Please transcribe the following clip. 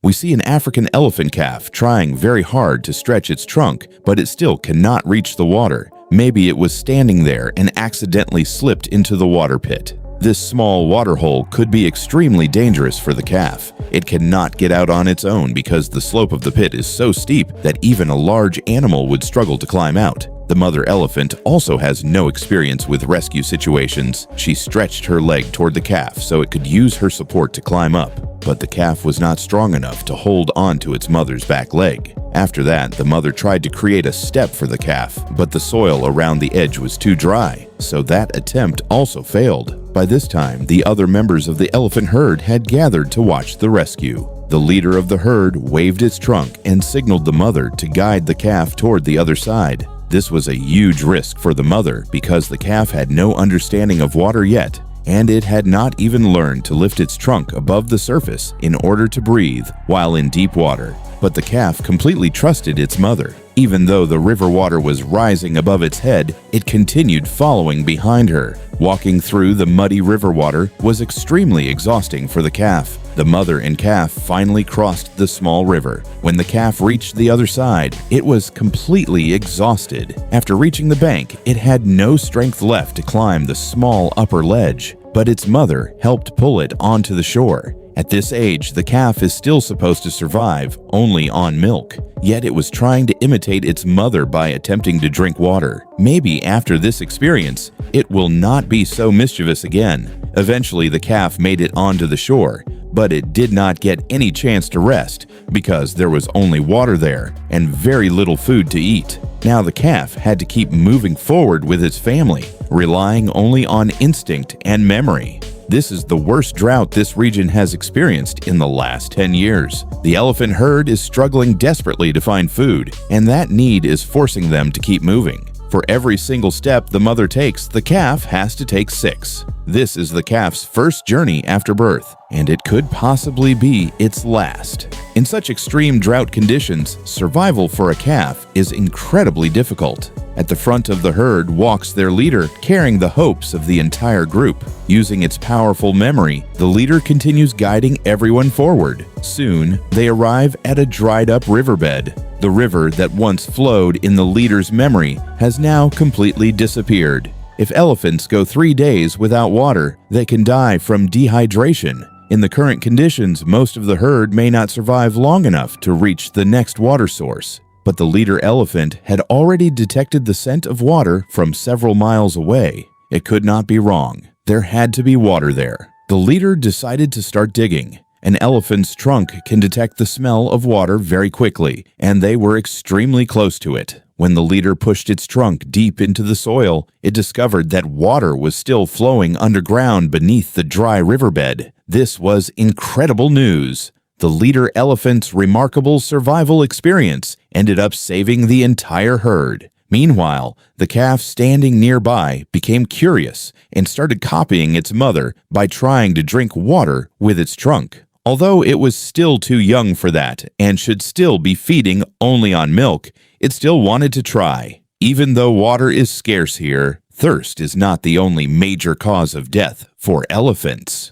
We see an African elephant calf trying very hard to stretch its trunk, but it still cannot reach the water. Maybe it was standing there and accidentally slipped into the water pit. This small water hole could be extremely dangerous for the calf. It cannot get out on its own because the slope of the pit is so steep that even a large animal would struggle to climb out. The mother elephant also has no experience with rescue situations. She stretched her leg toward the calf so it could use her support to climb up, but the calf was not strong enough to hold on to its mother's back leg. After that, the mother tried to create a step for the calf, but the soil around the edge was too dry, so that attempt also failed. By this time, the other members of the elephant herd had gathered to watch the rescue. The leader of the herd waved its trunk and signaled the mother to guide the calf toward the other side. This was a huge risk for the mother because the calf had no understanding of water yet, and it had not even learned to lift its trunk above the surface in order to breathe while in deep water. But the calf completely trusted its mother. Even though the river water was rising above its head, it continued following behind her. Walking through the muddy river water was extremely exhausting for the calf. The mother and calf finally crossed the small river. When the calf reached the other side, it was completely exhausted. After reaching the bank, it had no strength left to climb the small upper ledge, but its mother helped pull it onto the shore. At this age, the calf is still supposed to survive only on milk, yet it was trying to imitate its mother by attempting to drink water. Maybe after this experience, it will not be so mischievous again. Eventually, the calf made it onto the shore, but it did not get any chance to rest because there was only water there and very little food to eat. Now the calf had to keep moving forward with its family, relying only on instinct and memory. This is the worst drought this region has experienced in the last 10 years. The elephant herd is struggling desperately to find food, and that need is forcing them to keep moving. For every single step the mother takes, the calf has to take 6. This is the calf's first journey after birth, and it could possibly be its last. In such extreme drought conditions, survival for a calf is incredibly difficult. At the front of the herd walks their leader, carrying the hopes of the entire group. Using its powerful memory, the leader continues guiding everyone forward. Soon, they arrive at a dried-up riverbed. The river that once flowed in the leader's memory has now completely disappeared. If elephants go 3 days without water, they can die from dehydration. In the current conditions, most of the herd may not survive long enough to reach the next water source. But the leader elephant had already detected the scent of water from several miles away. It could not be wrong. There had to be water there. The leader decided to start digging. An elephant's trunk can detect the smell of water very quickly, and they were extremely close to it. When the leader pushed its trunk deep into the soil, it discovered that water was still flowing underground beneath the dry riverbed. This was incredible news. The leader elephant's remarkable survival experience ended up saving the entire herd. Meanwhile, the calf standing nearby became curious and started copying its mother by trying to drink water with its trunk. Although it was still too young for that and should still be feeding only on milk, it still wanted to try. Even though water is scarce here, thirst is not the only major cause of death for elephants.